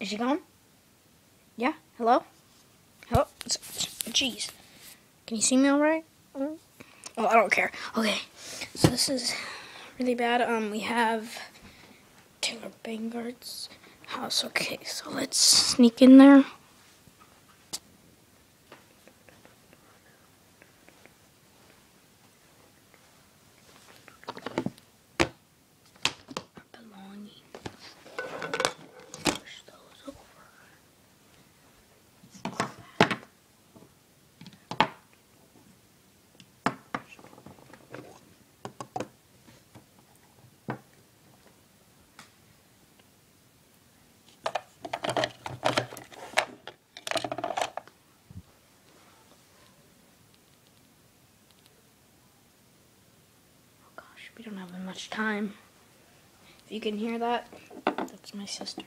Is she gone? Yeah? Hello? Hello? Jeez. Can you see me all right? Oh, I don't care. Okay. So this is really bad. We have Taylor Bangard's house. Okay, so let's sneak in there. We don't have much time. If you can hear that, that's my sister.